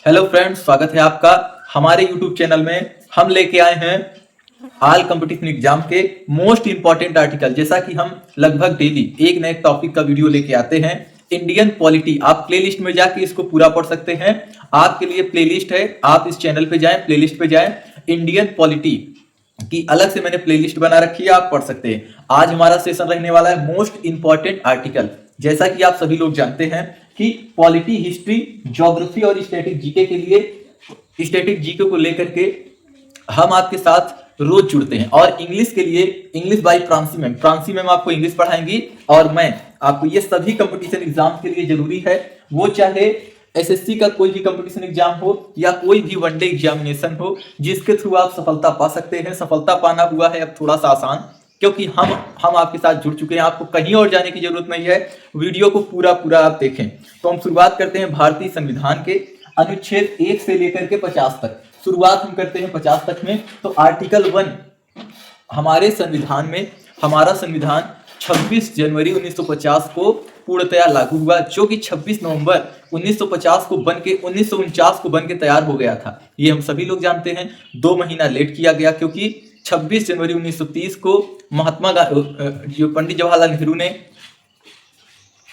Hello friends, स्वागत है आपका हमारे यूट्यूब चैनल में। हम लेके आए हैं ऑल कंपटीशन एग्जाम के मोस्ट इंपॉर्टेंट आर्टिकल। जैसा कि हम लगभग डेली एक नए टॉपिक का वीडियो लेके आते हैं। इंडियन पॉलिटी, आप प्लेलिस्ट में जाके इसको पूरा पढ़ सकते हैं। आपके लिए प्लेलिस्ट है, आप इस चैनल पे जाएं, प्लेलिस्ट पे जाएं। इंडियन पॉलिटी की अलग से मैंने प्लेलिस्ट बना रखी है, आप पढ़ सकते हैं। आज हमारा सेशन रहने वाला है मोस्ट इंपॉर्टेंट आर्टिकल। जैसा कि आप सभी लोग जानते हैं कि पॉलिटी, हिस्ट्री, ज्योग्राफी और स्टैटिक जीके के लिए, स्टैटिक जीके को लेकर के हम आपके साथ रोज जुड़ते हैं। और इंग्लिश के लिए इंग्लिश बाय प्रांसी मैम आपको इंग्लिश पढ़ाएंगी। और मैं आपको, ये सभी कंपटीशन एग्जाम के लिए जरूरी है, वो चाहे एसएससी का कोई भी कंपटीशन एग्जाम हो या कोई भी वनडे एग्जामिनेशन हो, जिसके थ्रू आप सफलता पा सकते हैं। सफलता पाना हुआ है अब थोड़ा सा आसान, क्योंकि हम आपके साथ जुड़ चुके हैं। आपको कहीं और जाने की जरूरत नहीं है, वीडियो को पूरा आप देखें। तो हम शुरुआत करते हैं भारतीय संविधान के अनुच्छेद 1 से लेकर के 50 तक। शुरुआत हम करते हैं 50 तक में। तो आर्टिकल 1, हमारे संविधान में, हमारा संविधान 26 जनवरी 1950 को पूर्णतया लागू हुआ, जो कि 26 नवंबर 1950 को बन के 1949 को बन के तैयार हो गया था। ये हम सभी लोग जानते हैं। 2 महीना लेट किया गया, क्योंकि 26 जनवरी 1930 को महात्मा गांधी, जो पंडित जवाहरलाल नेहरू ने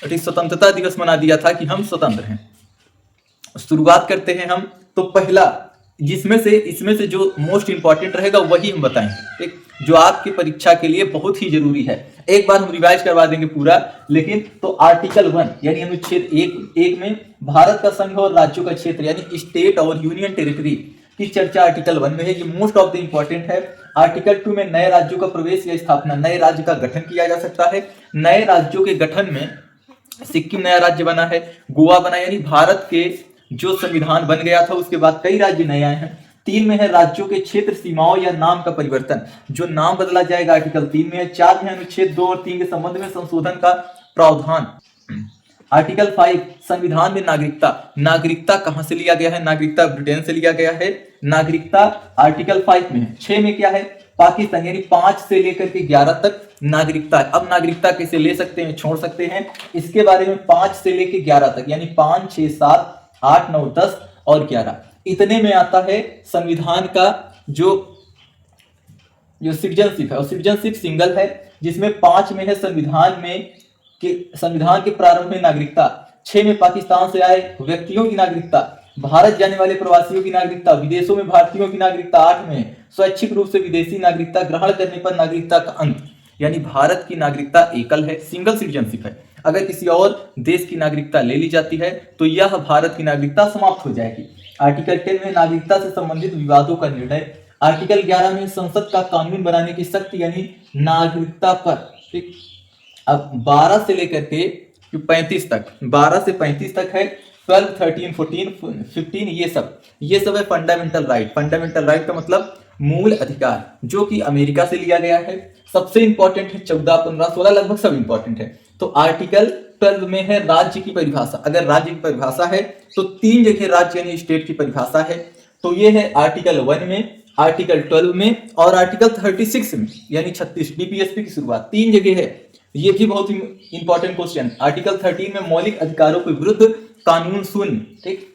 स्वतंत्रता दिवस मना दिया था कि हम स्वतंत्र हैं। शुरुआत करते हैं हम। तो पहला, इसमें से जो मोस्ट इंपॉर्टेंट रहेगा वही हम बताएंगे, ठीक, जो आपकी परीक्षा के लिए बहुत ही जरूरी है। एक बार हम रिवाइज करवा देंगे पूरा, लेकिन तो आर्टिकल 1 यानी अनुच्छेद 1 में भारत का संघ और राज्यों का क्षेत्र यानी स्टेट और यूनियन टेरिटरी की चर्चा आर्टिकल 1 में है। ये मोस्ट ऑफ द इंपॉर्टेंट है। आर्टिकल 2 में नए राज्यों का प्रवेश या स्थापना, नए राज्य का गठन किया जा सकता है। नए राज्यों के गठन में सिक्किम नया राज्य बना है, गोवा बना, यानी भारत के जो संविधान बन गया था उसके बाद कई राज्य नए आए हैं। 3 में है राज्यों के क्षेत्र सीमाओं या नाम का परिवर्तन, जो नाम बदला जाएगा, आर्टिकल 3 में है। 4 में अनुच्छेद 2 और 3 के संबंध में संशोधन का प्रावधान। आर्टिकल 5, संविधान में नागरिकता कहां से लिया गया है? नागरिकता ब्रिटेन से लिया गया है। नागरिकता आर्टिकल 5 में है। 6 में क्या है? पाकिस्तान, यानी 5 से लेकर के 11 तक नागरिकता। अब नागरिकता कैसे ले सकते हैं, छोड़ सकते हैं, इसके बारे में 5 से लेकर 11 तक, यानी 5, 6, 7, 8, 9, 10 और 11, इतने में आता है संविधान का जो सिटीजनशिप है। और सिटीजनशिप सिंगल है, जिसमें 5 में है संविधान के प्रारंभ में नागरिकता। 6 में पाकिस्तान से आए व्यक्तियों की नागरिकता, भारत जाने वाले प्रवासियों की नागरिकता, विदेशों में भारतीयों की नागरिकता। 8 में स्वैच्छिक रूप से विदेशी नागरिकता ग्रहण करने पर नागरिकता का अंत, यानी भारत की नागरिकता एकल है, सिंगल सिटीजनशिप है। अगर किसी और देश की नागरिकता ले ली जाती है तो यह भारत की नागरिकता समाप्त हो जाएगी। आर्टिकल 10 में नागरिकता से संबंधित विवादों का निर्णय। आर्टिकल 11 में संसद का कानून बनाने की शक्ति, यानी नागरिकता पर, ठीक। अब 12 से लेकर के 35 तक, 12 से 35 तक है। 12, 13, 14, 15, ये सब है फंडामेंटल राइट। फंडामेंटल राइट का मतलब मूल अधिकार, जो कि अमेरिका से लिया गया है। सबसे इंपॉर्टेंट है 14, 15, 16, लगभग सब इंपॉर्टेंट है। तो आर्टिकल 12 में है राज्य की परिभाषा। अगर राज्य की परिभाषा है तो 3 जगह राज्य यानी स्टेट की परिभाषा है। तो ये है आर्टिकल 1 में, आर्टिकल 12 में और आर्टिकल 36 में, यानी 36 डीपीएसपी की शुरुआत 3 जगह है। ये भी बहुत ही इंपॉर्टेंट क्वेश्चन। आर्टिकल 13 में मौलिक अधिकारों के विरुद्ध कानून शून्य, ठीक,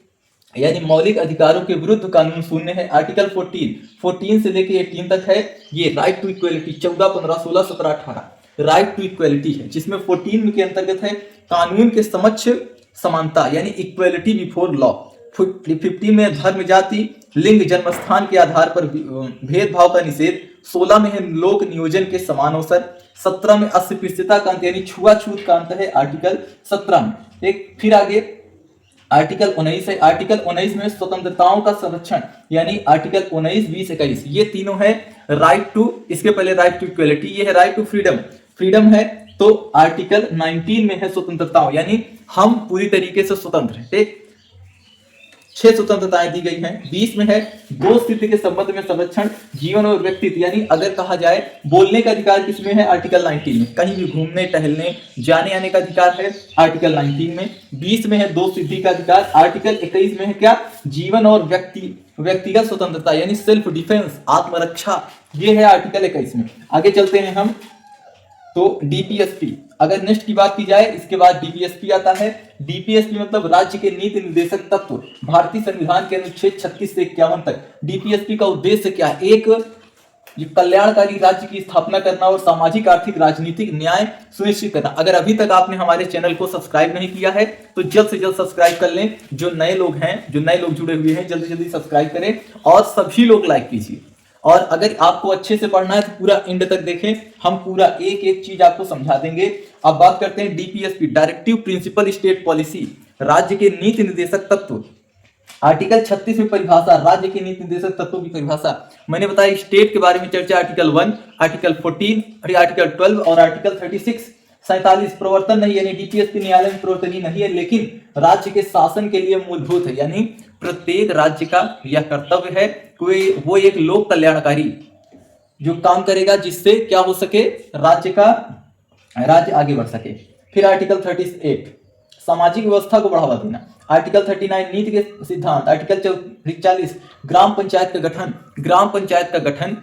यानी मौलिक अधिकारों के विरुद्ध कानून शून्य है। आर्टिकल 14 से लेके 18 तक है, ये right to equality. 14, 15, 16, 17, 18 right to equality है, जिसमें 14 के अंतर्गत है कानून के समक्ष समानता, यानी इक्वलिटी बिफोर लॉ। 15 में धर्म, जाति, लिंग, जन्मस्थान के आधार पर भेदभाव का निषेध। 16 में है लोक नियोजन के समान अवसर। 17 में अस्पृश्यता का अंत, यानी छुआछूत का अंत है आर्टिकल 17 में। एक फिर आगे आर्टिकल 19 है। आर्टिकल 19 में स्वतंत्रताओं का संरक्षण, यानी आर्टिकल 19, 20, 21, ये तीनों है राइट टू। इसके पहले राइट टू इक्वलिटी, ये है राइट टू फ्रीडम है। तो आर्टिकल 19 में है स्वतंत्रताओं, यानी हम पूरी तरीके से स्वतंत्र हैं, ठीक। 6 स्वतंत्रताएं दी गई हैं। 20 में है दो स्थिति के संबंध में संरक्षण, जीवन और व्यक्तित्व, यानी अगर कहा जाए बोलने का अधिकार किसमें है? आर्टिकल 19 में। कहीं भी घूमने, टहलने, जाने आने का अधिकार है आर्टिकल 19 में। 20 में है दो स्थिति का अधिकार। आर्टिकल 21 में है क्या? जीवन और व्यक्तिगत स्वतंत्रता, यानी सेल्फ डिफेंस, आत्मरक्षा, ये है आर्टिकल 21 में। आगे चलते हैं हम। तो डीपीएसपी, अगर नेक्स्ट की बात की जाए इसके बाद डीपीएसपी आता है। डीपीएसपी मतलब राज्य के नीति निर्देशक तत्व, भारतीय संविधान के अनुच्छेद 36 से 51 तक। डीपीएसपी का उद्देश्य क्या है? एक ये कल्याणकारी राज्य की स्थापना करना और सामाजिक आर्थिक राजनीतिक न्याय सुनिश्चित करना। अगर अभी तक आपने हमारे चैनल को सब्सक्राइब नहीं किया है तो जल्द से जल्द सब्सक्राइब कर लें। जो नए लोग हैं, जो नए लोग जुड़े हुए हैं, जल्दी जल्दी सब्सक्राइब करें और सभी लोग लाइक कीजिए। और अगर आपको अच्छे से पढ़ना है तो पूरा एंड तक देखें, हम पूरा एक एक चीज आपको समझा देंगे। अब बात करते हैं DPSP, directive principle state policy, राज्य के नीति निर्देशक तत्व। आर्टिकल 36 में परिभाषा, राज्य के नीति निर्देशक तत्वों की परिभाषा। मैंने बताया स्टेट के बारे में चर्चा, आर्टिकल 1, आर्टिकल 14, आर्टिकल 12 और आर्टिकल 36। 47 प्रवर्तन नहीं, यानी डीपीएसपी न्यायालय में प्रवर्तनीय नहीं है, लेकिन राज्य के शासन के लिए मूलभूत है। यानी प्रत्येक राज्य का यह कर्तव्य है कि वो एक लोक कल्याणकारी जो काम करेगा जिससे क्या हो सके, राज्य आगे बढ़ सके। फिर आर्टिकल 38 सामाजिक व्यवस्था को बढ़ावा देना। आर्टिकल 39 नीति के सिद्धांत। आर्टिकल 40 ग्राम पंचायत का गठन, ग्राम पंचायत का गठन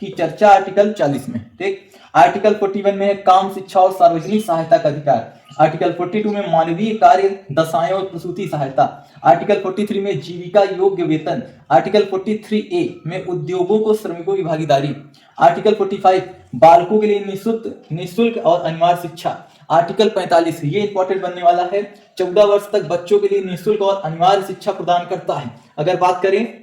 की चर्चा आर्टिकल 40 में। ठीक। आर्टिकल 41 में है काम, शिक्षा और सार्वजनिक सहायता का अधिकार। आर्टिकल 42 में मानवीय कार्य, दशाएं और प्रसूति सहायता। आर्टिकल 43 में जीविका योग्य वेतन। आर्टिकल 43A में उद्योगों को श्रमिकों की भागीदारी। आर्टिकल 45 बालकों के लिए निःशुल्क और अनिवार्य शिक्षा। आर्टिकल 45 ये इंपॉर्टेंट बनने वाला है, 14 वर्ष तक बच्चों के लिए निःशुल्क और अनिवार्य शिक्षा प्रदान करता है। अगर बात करें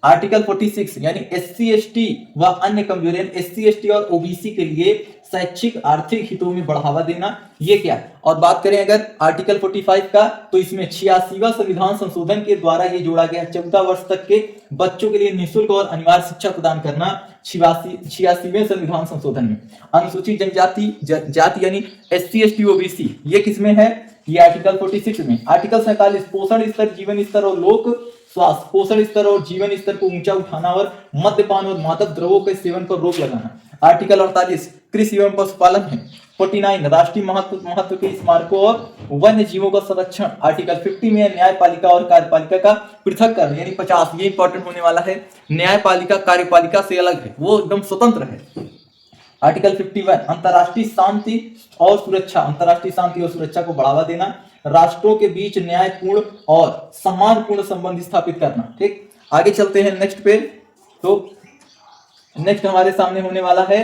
आर्टिकल 46 यानी SC ST व अन्य कमजोर, SC ST और OBC के लिए शैक्षिक आर्थिक हितों में बढ़ावा देना, ये क्या है। और बात करें अगर आर्टिकल 45 का, तो इसमें 86वां संविधान संशोधन के द्वारा ये जोड़ा गया, 14 वर्ष तक के बच्चों के लिए निःशुल्क और अनिवार्य शिक्षा प्रदान करना 86वें संविधान संशोधन में। अनुसूचित जनजाति जाति यानी SC ST OBC ये किसमें है, ये आर्टिकल 46 में। आर्टिकल 47 पोषण स्तर, जीवन स्तर और लोक स्वास्थ्य, पोषण स्तर और जीवन स्तर को ऊंचा उठाना और मद्यपान और मादक द्रव्यों के सेवन पर रोक लगाना। आर्टिकल 48 कृषि एवं पशुपालन है। 49 राष्ट्रीय महत्व के स्मारकों और वन्य जीवों का संरक्षण। आर्टिकल 50 में न्यायपालिका और कार्यपालिका का पृथक्करण, यानी 50 ये इंपॉर्टेंट होने वाला है। न्यायपालिका कार्यपालिका से अलग है, वो एकदम स्वतंत्र है। आर्टिकल 51 अंतर्राष्ट्रीय शांति और सुरक्षा, अंतर्राष्ट्रीय शांति और सुरक्षा को बढ़ावा देना, राष्ट्रों के बीच न्यायपूर्ण और सम्मानपूर्ण संबंध स्थापित करना। ठीक, आगे चलते हैं नेक्स्ट पे। तो नेक्स्ट हमारे सामने होने वाला है,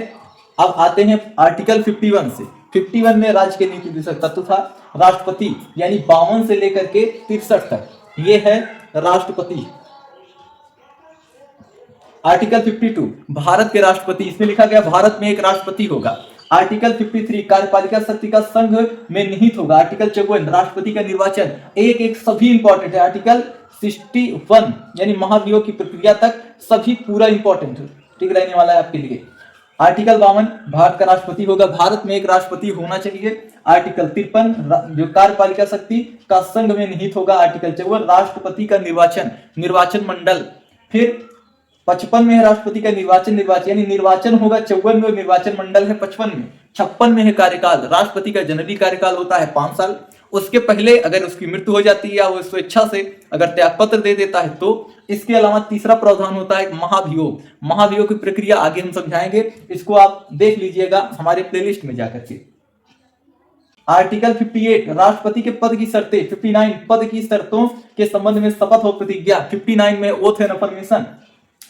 अब आते हैं आर्टिकल 51 से। 51 में राज्य के नीति निर्देशक तत्व था राष्ट्रपति, यानी 52 से लेकर के 63 तक ये है राष्ट्रपति। आर्टिकल 52 भारत के राष्ट्रपति, इसमें लिखा गया भारत में एक राष्ट्रपति होगा। आर्टिकल 53 कार्यपालिका शक्ति का संघ में निहित होगा। आर्टिकल 54 राष्ट्रपति का निर्वाचन, एक एक सभी इंपॉर्टेंट है। आर्टिकल 61 यानी महाभियोग की प्रक्रिया तक सभी पूरा इंपॉर्टेंट ठीक रहने वाला है आपके लिए। आर्टिकल 52 भारत का राष्ट्रपति होगा, भारत में एक राष्ट्रपति होना चाहिए। आर्टिकल 53 जो कार्यपालिका शक्ति का संघ में निहित होगा। आर्टिकल 54 राष्ट्रपति का निर्वाचन मंडल। फिर 55 में है राष्ट्रपति का निर्वाचन यानी निर्वाचन होगा 54 में और निर्वाचन मंडल है 55 में। 56 में है कार्यकाल, राष्ट्रपति का जनरली कार्यकाल होता है 5 साल। उसके पहले अगर उसकी मृत्यु हो जाती है या वो स्वेच्छा से अगर त्यागपत्र दे देता है तो इसके अलावा तीसरा प्रावधान होता है महाभियोग। महाभियोग की प्रक्रिया आगे हम समझाएंगे, इसको आप देख लीजिएगा हमारे प्लेलिस्ट में जाकर के। आर्टिकल 58 राष्ट्रपति के पद की शर्तें। 59 पद की शर्तों के संबंध में शपथ और प्रतिज्ञा। 59 में ओथ एंड अफर्मेशन।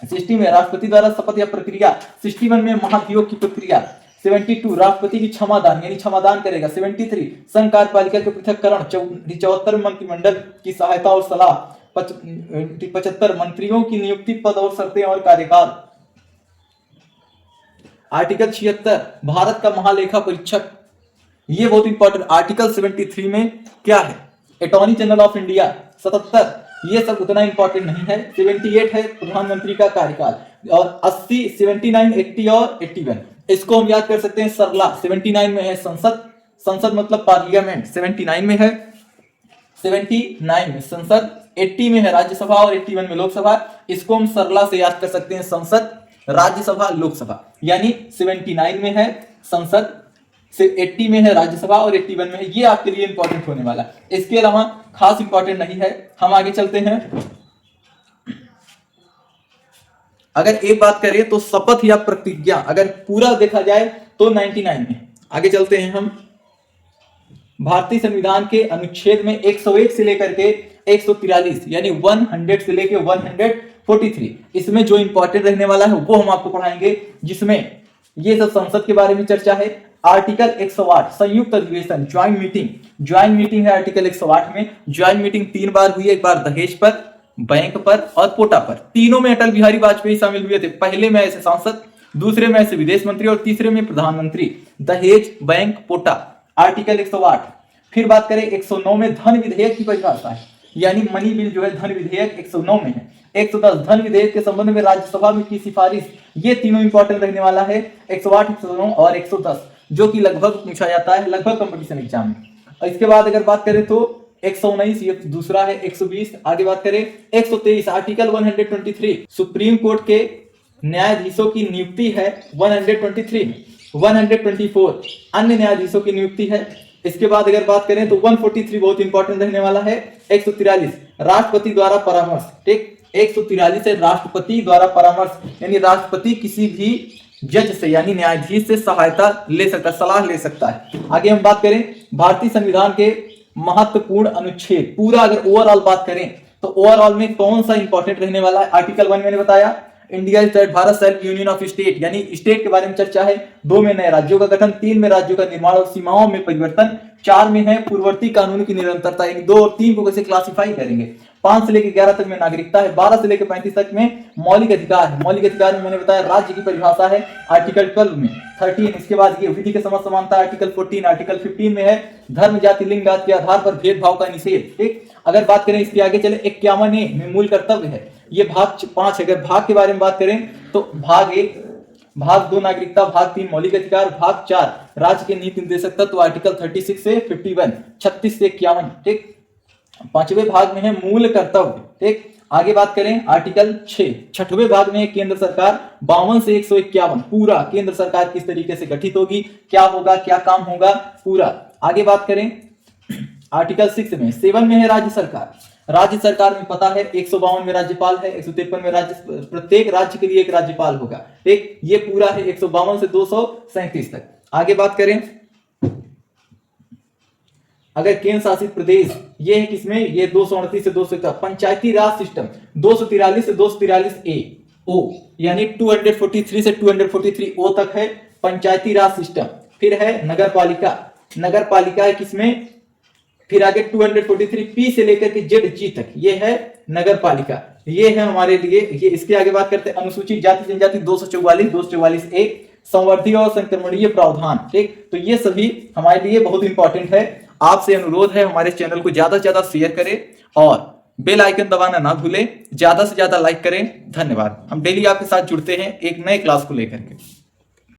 60 में राष्ट्रपति द्वारा शपथ या प्रक्रिया। 61 में महाभियोग की प्रक्रिया। 72 राष्ट्रपति की क्षमादान यानी क्षमादान करेगा। 73 संघ कार्यपालिका के पृथक्करण। 74 मंत्रिमंडल की सहायता और सलाह। 75 मंत्रियों की नियुक्ति, पद और शर्तें और कार्यकाल। आर्टिकल 76 भारत का महालेखा परीक्षक, ये बहुत इंपॉर्टेंट। आर्टिकल 73 में क्या है, अटॉर्नी जनरल ऑफ इंडिया। 77 ये सब उतना इंपॉर्टेंट नहीं है। 78 है प्रधानमंत्री का कार्यकाल। और 80, 79, 80 और 81 इसको हम याद कर सकते हैं सरला। 79 में है संसद मतलब पार्लियामेंट, 79 में है। 79 में संसद, 80 में है राज्यसभा और 81 में लोकसभा। इसको हम सरला से याद कर सकते हैं संसद, राज्यसभा, लोकसभा। यानी 79 में है संसद, 80 में है राज्यसभा और 81 में है। ये आपके लिए इंपॉर्टेंट होने वाला है, इसके अलावा खास इंपॉर्टेंट नहीं है। हम आगे चलते हैं। अगर एक बात करें तो शपथ या प्रतिज्ञा अगर पूरा देखा जाए तो 99 में। आगे चलते हैं हम। भारतीय संविधान के अनुच्छेद में 101 से लेकर के 143 यानी 100 से लेकर 143 इसमें जो इंपॉर्टेंट रहने वाला है वो हम आपको पढ़ाएंगे, जिसमें ये सब संसद के बारे में चर्चा है। आर्टिकल 108 संयुक्त अधिवेशन ज्वाइंट मीटिंग है। आर्टिकल 108 में ज्वाइंट मीटिंग 3 बार हुई है, एक बार दहेज पर, बैंक पर और कोटा पर। तीनों में अटल बिहारी वाजपेयी शामिल हुए थे। पहले में ऐसे सांसद, दूसरे में ऐसे विदेश मंत्री और तीसरे में प्रधानमंत्री। दहेज, बैंक, कोटा, आर्टिकल 108। फिर बात करें 109 में धन विधेयक की परिभाषा है, यानी मनी बिल जो है धन विधेयक 109 में है। 110 धन विधेयक के संबंध में राज्यसभा में की सिफारिश। ये तीनों इंपॉर्टेंट रहने वाला है, 108, 109 और 110, जो कि लगभग पूछा जाता है लगभग कंपटीशन एग्जाम में। और इसके बाद अगर बात करें तो 119 ये दूसरा है, 120। आगे बात करें 123 आर्टिकल 123 सुप्रीम कोर्ट के न्यायाधीशों की नियुक्ति है 123 में। 124 अन्य न्यायाधीशों की नियुक्ति है। इसके बाद अगर बात करें तो 143 बहुत इंपॉर्टेंट रहने वाला है। 143 राष्ट्रपति द्वारा परामर्श। ठीक, 143 है राष्ट्रपति द्वारा परामर्श, यानी राष्ट्रपति किसी भी जज से यानी न्यायाधीश से सहायता ले सकता है, सलाह ले सकता है। आगे हम बात करें भारतीय संविधान के महत्वपूर्ण अनुच्छेद, पूरा अगर ओवरऑल बात करें तो ओवरऑल में कौन सा इंपॉर्टेंट रहने वाला है। आर्टिकल 1 मैंने बताया, India state Bharat self union of state, यानी स्टेट के बारे में चर्चा है। 2 में नए राज्यों का गठन, 3 में राज्यों का निर्माण और सीमाओं में परिवर्तन, 4 में है पूर्ववर्ती कानून की निरंतरता, यानी 2 और 3 को कैसे क्लासिफाई करेंगे। 5 से लेकर 11 तक में नागरिकता है, 12 से लेकर 35 तक में मौलिक अधिकार है। मौलिक अधिकार में मैंने बताया राज्य की परिभाषा है आर्टिकल 12 में। 13 इसके बाद ये विधि के समस्त समानता आर्टिकल 14। आर्टिकल 15 में है धर्म, जाति, लिंग, जाति के आधार पर भेदभाव का निषेध। ठीक, अगर बात करें इसके आगे चले 51 में मूल कर्तव्य है, ये भाग 5। अगर भाग के बारे में बात करें तो भाग 1, भाग 2 नागरिकता, भाग 3 मौलिक अधिकार, भाग 4 राज्य के नीति निर्देशक तत्व आर्टिकल 36 से 51, 36 से 51। ठीक, 5वें भाग में है मूल कर्तव्य। ठीक, आगे बात करें आर्टिकल 6, 6वें भाग में केंद्र सरकार 52 से 151, पूरा केंद्र सरकार किस तरीके से गठित होगी, क्या होगा, क्या काम होगा, पूरा। आगे बात करें आर्टिकल 6 में 7 में है राज्य सरकार। राज्य सरकार में पता है 152 में राज्यपाल है, 153 में प्रत्येक राज्य के लिए एक राज्यपाल होगा। ठीक, ये पूरा है 152 से 237 तक। आगे बात करें अगर केंद्र शासित प्रदेश, ये है किसमें, ये 238 से 201। पंचायती राज सिस्टम 243 से 243 ए ओ, यानी 243 से 243 ओ तक है पंचायती राज सिस्टम। फिर है नगर पालिका, नगर पालिका है किसमें, फिर आगे 243 पी से लेकर के जेड जी तक, ये है नगर पालिका। ये है हमारे लिए ये। इसके आगे बात करते हैं अनुसूचित जाति जनजाति 244, 244 ए संवर्धीय और संक्रमणीय प्रावधान। ठीक, तो ये सभी हमारे लिए बहुत इंपॉर्टेंट है। आपसे अनुरोध है हमारे चैनल को ज्यादा से ज्यादा शेयर करें और बेल आइकन दबाना ना भूलें, ज्यादा से ज्यादा लाइक करें। धन्यवाद। हम डेली आपके साथ जुड़ते हैं एक नए क्लास को लेकर के।